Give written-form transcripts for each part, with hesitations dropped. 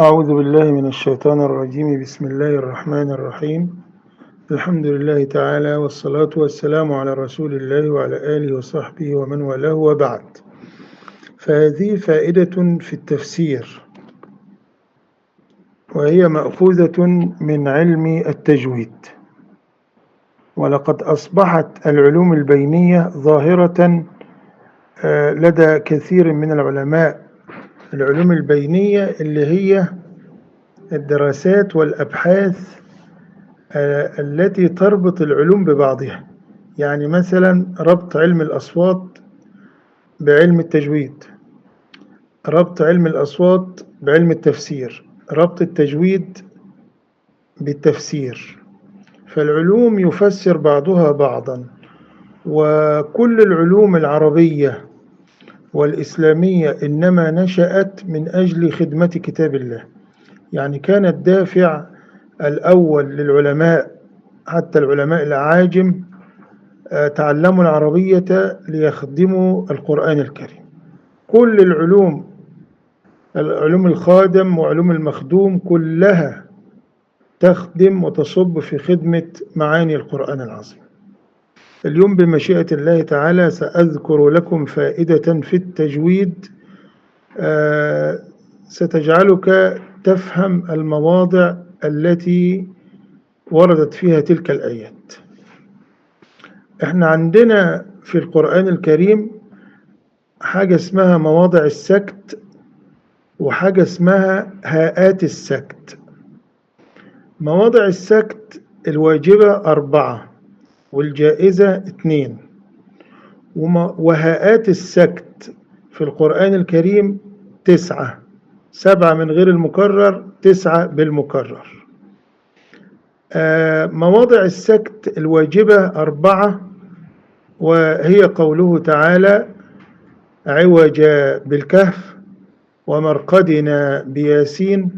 أعوذ بالله من الشيطان الرجيم. بسم الله الرحمن الرحيم. الحمد لله تعالى، والصلاة والسلام على رسول الله وعلى آله وصحبه ومن والاه، وبعد. فهذه فائدة في التفسير، وهي مأخوذة من علم التجويد. ولقد أصبحت العلوم البينية ظاهرة لدى كثير من العلماء. العلوم البينية اللي هي الدراسات والأبحاث التي تربط العلوم ببعضها. يعني مثلا ربط علم الأصوات بعلم التجويد، ربط علم الأصوات بعلم التفسير، ربط التجويد بالتفسير. فالعلوم يفسر بعضها بعضا. وكل العلوم العربية والإسلامية إنما نشأت من أجل خدمة كتاب الله. يعني كان الدافع الأول للعلماء، حتى العلماء الأعاجم، تعلموا العربية ليخدموا القرآن الكريم. كل العلوم، العلوم الخادم وعلوم المخدوم، كلها تخدم وتصب في خدمة معاني القرآن العظيم. اليوم بمشيئة الله تعالى سأذكر لكم فائدة في التجويد ستجعلك تفهم المواضع التي وردت فيها تلك الآيات. احنا عندنا في القرآن الكريم حاجة اسمها مواضع السكت، وحاجة اسمها هاءات السكت. مواضع السكت الواجبة 4 والجائزة 2، وهاءات السكت في القرآن الكريم 9، 7 من غير المكرر، 9 بالمكرر. مواضع السكت الواجبة 4، وهي قوله تعالى: عوج بالكهف، ومرقدنا بياسين،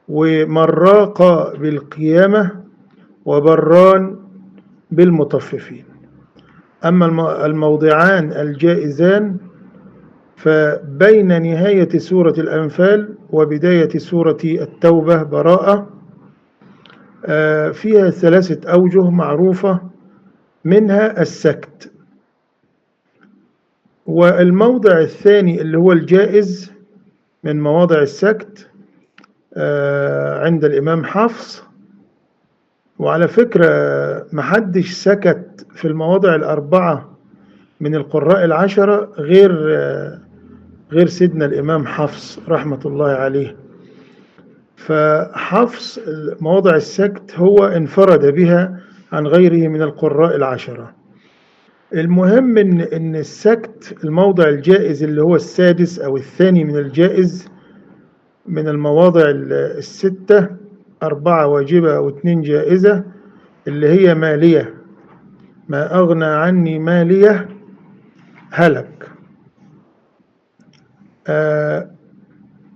ومراق بالقيامة، وبران بالمطففين. أما الموضعان الجائزان فبين نهاية سورة الأنفال وبداية سورة التوبة براءة، فيها 3 أوجه معروفة، منها السكت. والموضع الثاني اللي هو الجائز من مواضع السكت عند الإمام حفص. وعلى فكرة محدش سكت في المواضع 4 من القراء 10 غير سيدنا الإمام حفص رحمة الله عليه. فحفص مواضع السكت هو انفرد بها عن غيره من القراء 10. المهم إن السكت الموضع الجائز اللي هو السادس أو الثاني من الجائز من المواضع 6، 4 واجبة و2 جائزة، اللي هي مالية. ما أغنى عني مالية هلك.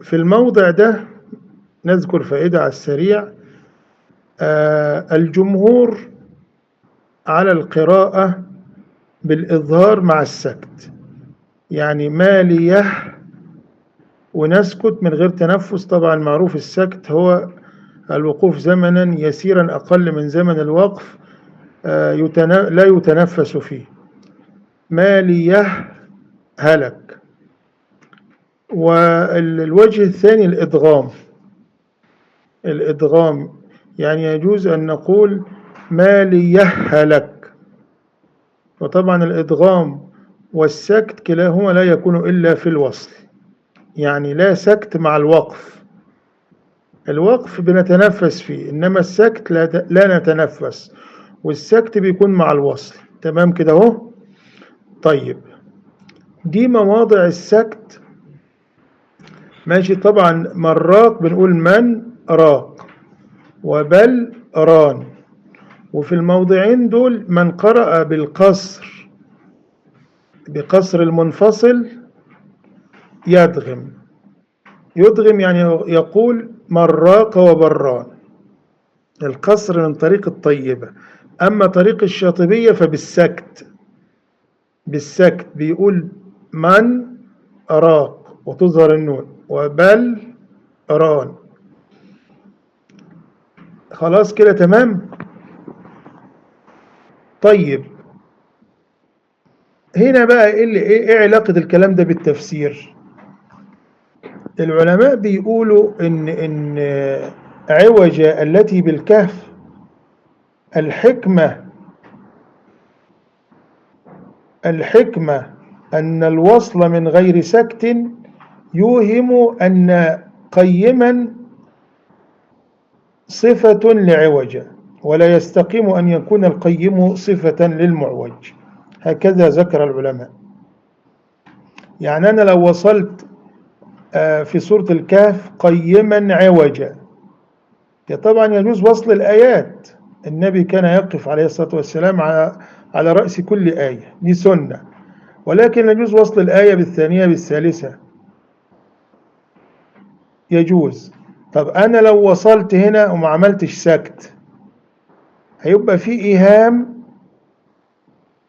في الموضع ده نذكر فائدة على السريع. الجمهور على القراءة بالإظهار مع السكت، يعني مالية ونسكت من غير تنفس. طبعا معروف السكت هو الوقوف زمنا يسيرا أقل من زمن الوقف لا يتنفس فيه. مالية هلك. والوجه الثاني الإدغام، يعني يجوز أن نقول مالية هلك. وطبعا الإدغام والسكت كلاهما لا يكون إلا في الوصل، يعني لا سكت مع الوقف. الوقف بنتنفس فيه، إنما السكت لا نتنفس، والسكت بيكون مع الوصل. تمام كده اهو. طيب، دي مواضع السكت. ماشي. طبعا مراق بنقول من راق، وبل ران. وفي الموضعين دول من قرأ بالقصر، بقصر المنفصل، يدغم يعني يقول مراق وبران. القصر من طريق الطيبة. أما طريق الشاطبية فبالسكت، بيقول من راق وتظهر النون، وبل ران. خلاص كده تمام. طيب هنا بقى ايه علاقة الكلام ده بالتفسير؟ العلماء بيقولوا ان عوج التي بالكهف الحكمة أن الوصل من غير سكت يوهم أن قيما صفة لعوج، ولا يستقيم أن يكون القيم صفة للمعوج. هكذا ذكر العلماء. يعني أنا لو وصلت في سورة الكهف قيما عوجا، طبعا يجوز وصل الآيات، النبي كان يقف عليه الصلاة والسلام على رأس كل آية، دي سنة، ولكن يجوز وصل الآية بالثانية بالثالثة، يجوز. طب أنا لو وصلت هنا وما عملتش سكت، هيبقى في إيهام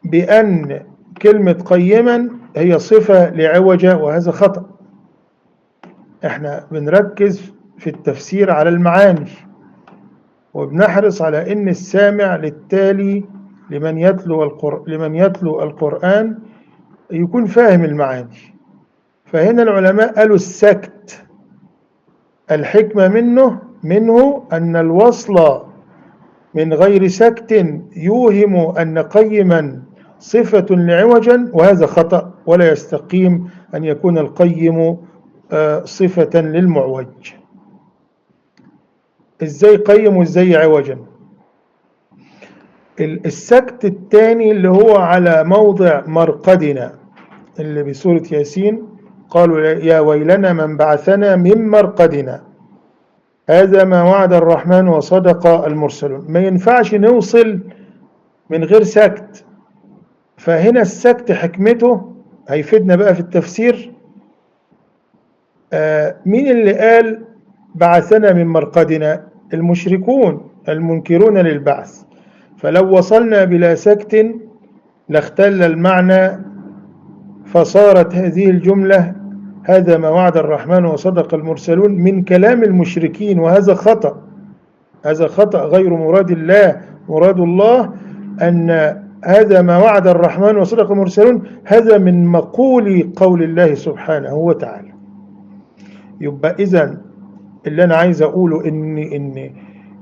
بأن كلمة قيما هي صفة لعوجة، وهذا خطأ. احنا بنركز في التفسير على المعاني، وبنحرص على أن السامع للتالي لمن يتلو القرآن يكون فاهم المعاني. فهنا العلماء قالوا السكت الحكمة منه أن الوصل من غير سكت يوهم أن قيما صفة لعوجا، وهذا خطأ، ولا يستقيم أن يكون القيم صفة للمعوج. إزاي قيم وإزاي عوجا؟ السكت الثاني اللي هو على موضع مرقدنا اللي بسورة ياسين، قالوا يا ويلنا من بعثنا من مرقدنا هذا ما وعد الرحمن وصدق المرسلون. ما ينفعش نوصل من غير سكت. فهنا السكت حكمته هيفيدنا بقى في التفسير. مين اللي قال بعثنا من مرقدنا؟ المشركون المنكرون للبعث. فلو وصلنا بلا سكت لاختل المعنى، فصارت هذه الجملة هذا ما وعد الرحمن وصدق المرسلون من كلام المشركين، وهذا خطأ. هذا خطأ غير مراد الله. مراد الله أن هذا ما وعد الرحمن وصدق المرسلون هذا من مقول قول الله سبحانه وتعالى. يبقى إذن اللي أنا عايز أقوله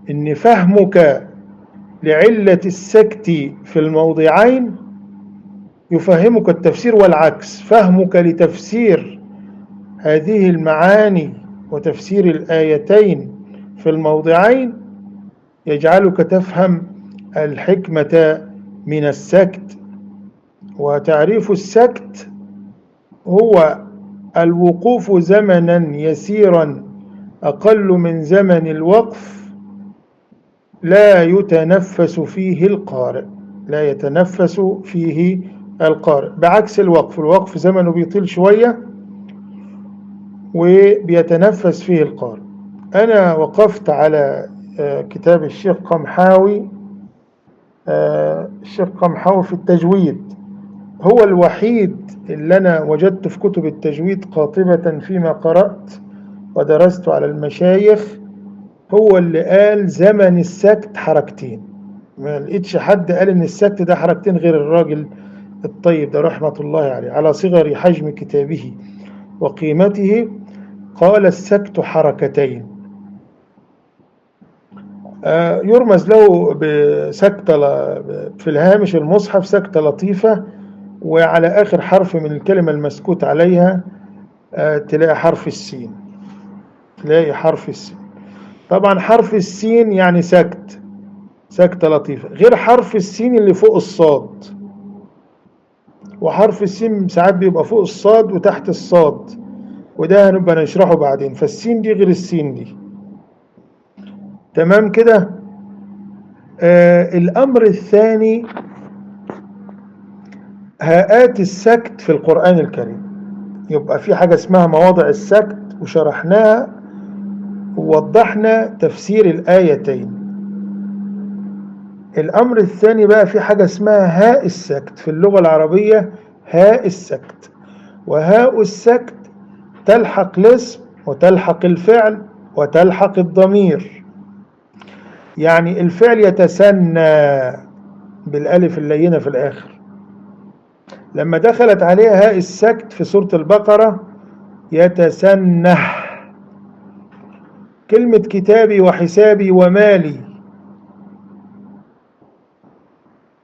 إن فهمك لعلة السكت في الموضعين يفهمك التفسير، والعكس، فهمك لتفسير هذه المعاني وتفسير الآيتين في الموضعين يجعلك تفهم الحكمة من السكت. وتعريف السكت هو الوقوف زمنا يسيرا أقل من زمن الوقف لا يتنفس فيه القارئ، لا يتنفس فيه القارئ، بعكس الوقف زمنه بيطيل شوية وبيتنفس فيه القارئ. أنا وقفت على كتاب الشيخ قمحاوي، الشيخ قمحاوي في التجويد، هو الوحيد اللي أنا وجدت في كتب التجويد قاطبة فيما قرأت ودرست على المشايخ، هو اللي قال زمن السكت حركتين. ما لقيتش حد قال ان السكت ده حركتين غير الراجل الطيب ده رحمة الله عليه. على صغر حجم كتابه وقيمته قال السكت حركتين. يرمز له بسكتة في الهامش المصحف، سكتة لطيفة، وعلى آخر حرف من الكلمة المسكوت عليها تلاقي حرف السين، تلاقي حرف السين. طبعا حرف السين يعني سكتة لطيفة، غير حرف السين اللي فوق الصاد. وحرف السين ساعات بيبقى فوق الصاد وتحت الصاد، وده هنبقى نشرحه بعدين. فالسين دي غير السين دي. تمام كده. الأمر الثاني هاءات السكت في القرآن الكريم. يبقى في حاجة اسمها مواضع السكت وشرحناها ووضحنا تفسير الآيتين. الأمر الثاني بقى في حاجة اسمها هاء السكت في اللغة العربية. هاء السكت، وهاء السكت تلحق الاسم وتلحق الفعل وتلحق الضمير. يعني الفعل يتسنى بالألف اللينة في الآخر. لما دخلت عليها هاء السكت في سورة البقرة يتسنه. كلمة كتابي وحسابي ومالي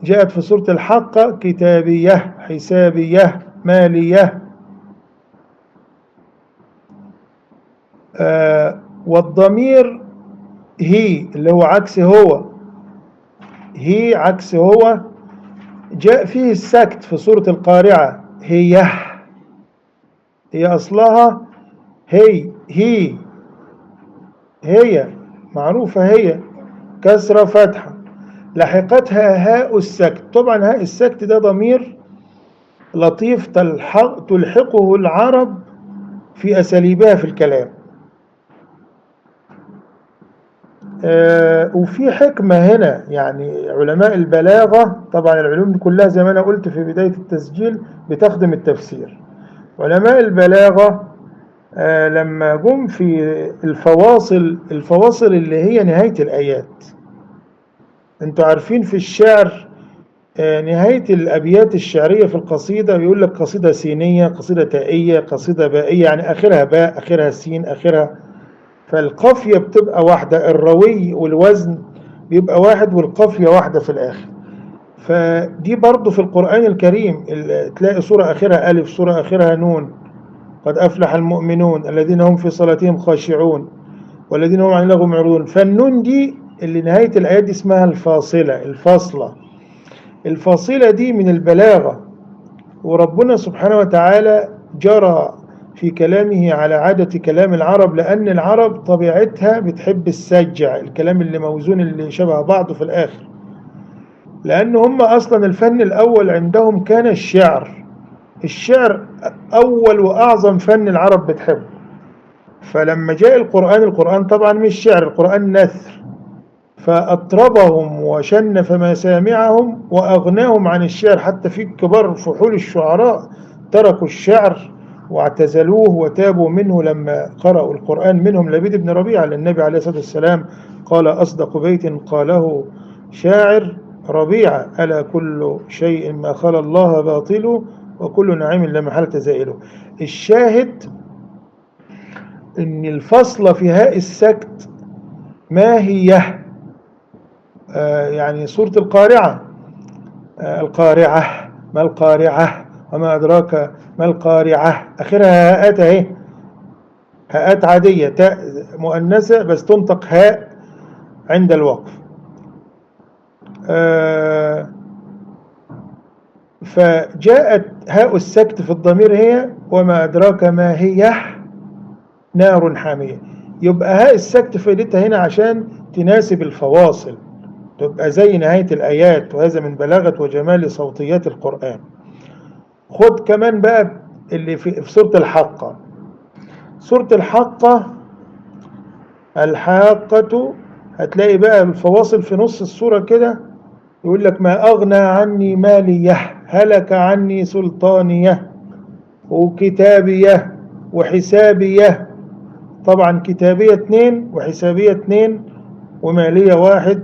جاءت في سورة الحاقة كتابية حسابية مالية. والضمير هي اللي هو عكس هو، هي عكس هو، جاء فيه السكت في سورة القارعة هي أصلها هي معروفة، هي كسرة فتحة لحقتها هاء السكت. طبعا هاء السكت ده ضمير لطيف تلحقه العرب في أساليبها في الكلام. وفي حكمة هنا، يعني علماء البلاغة، طبعا العلوم دي كلها زي ما أنا قلت في بداية التسجيل بتخدم التفسير. علماء البلاغة لما جم في الفواصل اللي هي نهاية الآيات. انتوا عارفين في الشعر نهاية الأبيات الشعرية في القصيدة يقول لك قصيدة سينية، قصيدة تائية، قصيدة بائية، يعني آخرها باء، آخرها سين، آخرها. فالقافية بتبقى واحدة، الروي والوزن بيبقى واحد والقافية واحدة في الآخر. فدي برضو في القرآن الكريم تلاقي سورة آخرها ألف، سورة آخرها نون. قد أفلح المؤمنون الذين هم في صلاتهم خاشعون والذين هم عن اللغو معرضون. فالنون دي اللي نهاية الآيات دي اسمها الفاصلة، الفاصلة دي من البلاغة. وربنا سبحانه وتعالى جرى في كلامه على عادة كلام العرب، لأن العرب طبيعتها بتحب السجع، الكلام اللي موزون اللي شبه بعضه في الآخر. لأن هم أصلا الفن الأول عندهم كان الشعر أول وأعظم فن العرب بتحبه. فلما جاء القرآن طبعا مش شعر، القرآن نثر، فأطربهم وشنف مسامعهم وأغناهم عن الشعر. حتى في كبار فحول الشعراء تركوا الشعر واعتزلوه وتابوا منه لما قرأوا القرآن. منهم لبيد بن ربيعة، للنبي عليه الصلاة والسلام قال أصدق بيت قاله شاعر ربيعة ألا كل شيء ما خلا الله باطل وكل نعيم لا محالة زائله. الشاهد إن الفصل في هاء السكت ما هي يعني سورة القارعة القارعة ما القارعة وما أدراك ما القارعة، آخرها هاءات اهي، هاءات عادية، تاء مؤنثة بس تنطق هاء عند الوقف. فجاءت هاء السكت في الضمير هي وما أدراك ما هي نار حامية. يبقى هاء السكت فائدتها هنا عشان تناسب الفواصل، تبقى زي نهاية الآيات، وهذا من بلاغة وجمال صوتيات القرآن. خد كمان بقى اللي في سورة الحاقة. سورة الحاقة الحاقة هتلاقي بقى الفواصل في نص السورة كده، يقول لك ما أغنى عني ماليه هلك عني سلطانيه وكتابيه وحسابيه. طبعا كتابية 2 وحسابية 2 ومالية 1.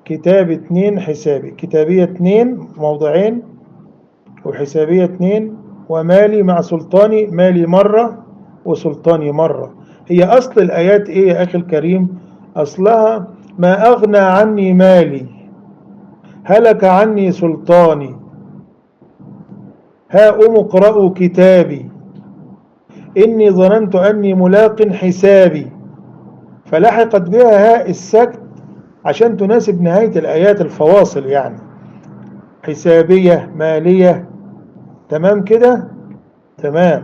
كتاب 2 حسابي، كتابية 2 موضعين وحسابية 2 ومالي مع سلطاني، مالي مرة وسلطاني مرة. هي أصل الآيات إيه يا أخي الكريم؟ أصلها ما أغنى عني مالي هلك عني سلطاني ها اقرأوا كتابي إني ظننت أني ملاق حسابي. فلحقت بها هاء السكت عشان تناسب نهاية الآيات الفواصل، يعني حسابية مالية. تمام كده؟ تمام.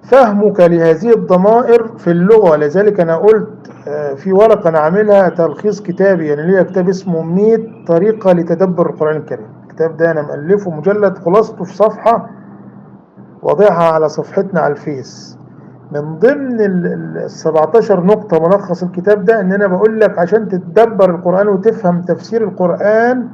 فهمك لهذه الضمائر في اللغة، لذلك أنا قلت في ورقة أنا عاملها تلخيص كتابي، يعني ليا كتاب اسمه 100 طريقة لتدبر القرآن الكريم. الكتاب ده أنا مؤلفه مجلد، خلاصته في صفحة وضعها على صفحتنا على الفيس. من ضمن ال 17 نقطة ملخص الكتاب ده ان انا بقول لك عشان تتدبر القرآن وتفهم تفسير القرآن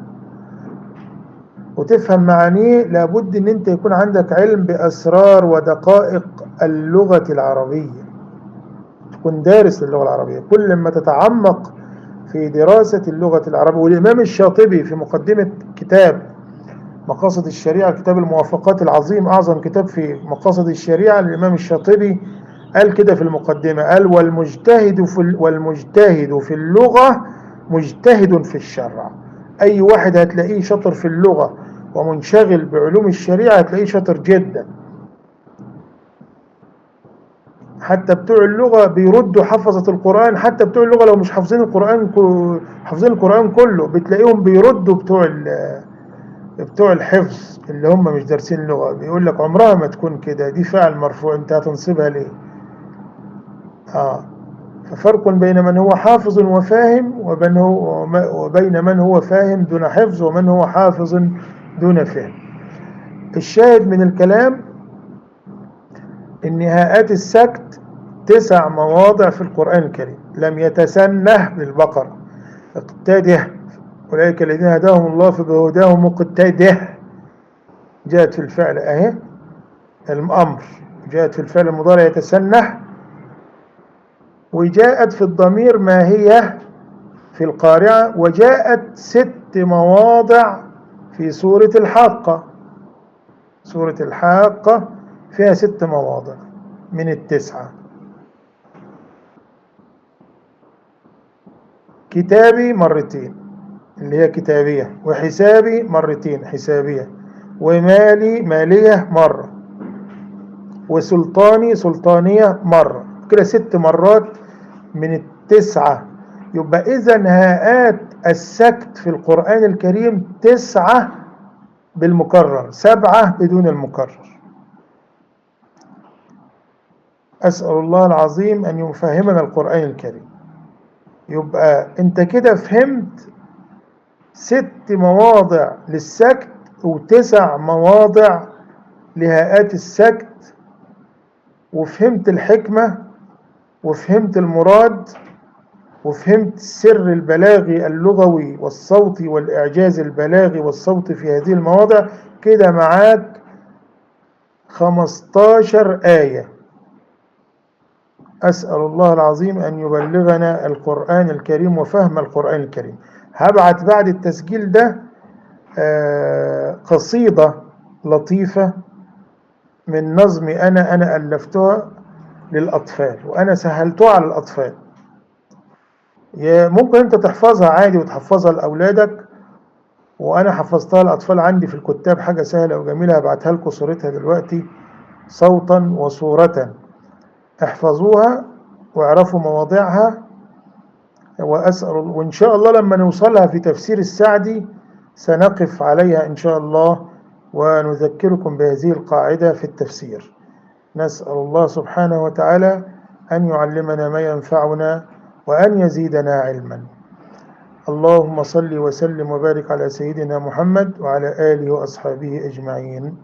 وتفهم معانيه لابد ان انت يكون عندك علم باسرار ودقائق اللغة العربية، تكون دارس للغة العربية. كل ما تتعمق في دراسة اللغة العربية، والإمام الشاطبي في مقدمة كتاب مقاصد الشريعة، كتاب الموافقات العظيم، أعظم كتاب في مقاصد الشريعة، الإمام الشاطبي قال كده في المقدمة، قال والمجتهد في اللغة مجتهد في الشرع. أي واحد هتلاقيه شاطر في اللغة ومنشغل بعلوم الشريعة هتلاقيه شاطر جدا. حتى بتوع اللغة بيردوا حفظة القرآن، حتى بتوع اللغة لو مش حافظين القرآن حافظين القرآن كله بتلاقيهم بيردوا بتوع الحفظ اللي هم مش دارسين اللغة. بيقول لك عمرها ما تكون كده، دي فعل مرفوع انت هتنصبها ليه؟ ففرق بين من هو حافظ وفاهم وبين من هو فاهم دون حفظ ومن هو حافظ دون فهم. الشاهد من الكلام ان هاءات السكت 9 مواضع في القرآن الكريم. لم يتسنه بالبقرة اقتده، أولئك الذين هداهم الله فبهداه مقتده، جاءت في الفعل اهي الأمر، جاءت في الفعل المضارع يتسنه، وجاءت في الضمير ما هي في القارعة، وجاءت 6 مواضع في سورة الحاقة. سورة الحاقة فيها 6 مواضع من ال9. كتابي مرتين اللي هي كتابية، وحسابي مرتين حسابية، ومالي مالية مرة، وسلطاني سلطانية مرة، كده 6 مرات من ال9. يبقى إذن هاءات السكت في القرآن الكريم 9 بالمكرر، 7 بدون المكرر. أسأل الله العظيم أن يفهمنا القرآن الكريم. يبقى أنت كده فهمت 6 مواضع للسكت و9 مواضع لهاءات السكت، وفهمت الحكمة وفهمت المراد وفهمت السر البلاغي اللغوي والصوتي والإعجاز البلاغي والصوتي في هذه المواضع. كده معاك 15 آية. أسأل الله العظيم أن يبلغنا القرآن الكريم وفهم القرآن الكريم. هبعت بعد التسجيل ده قصيدة لطيفة من نظمي أنا ألفتها للأطفال، وأنا سهلتها على الأطفال. ممكن أنت تحفظها عادي وتحفظها لأولادك، وأنا حفظتها للأطفال عندي في الكتاب، حاجة سهلة وجميلة. هبعتها لكم صورتها دلوقتي صوتا وصورة، احفظوها واعرفوا مواضعها. وإن شاء الله لما نوصلها في تفسير السعدي سنقف عليها إن شاء الله ونذكركم بهذه القاعدة في التفسير. نسأل الله سبحانه وتعالى أن يعلمنا ما ينفعنا وأن يزيدنا علما. اللهم صل وسلم وبارك على سيدنا محمد وعلى آله وأصحابه أجمعين.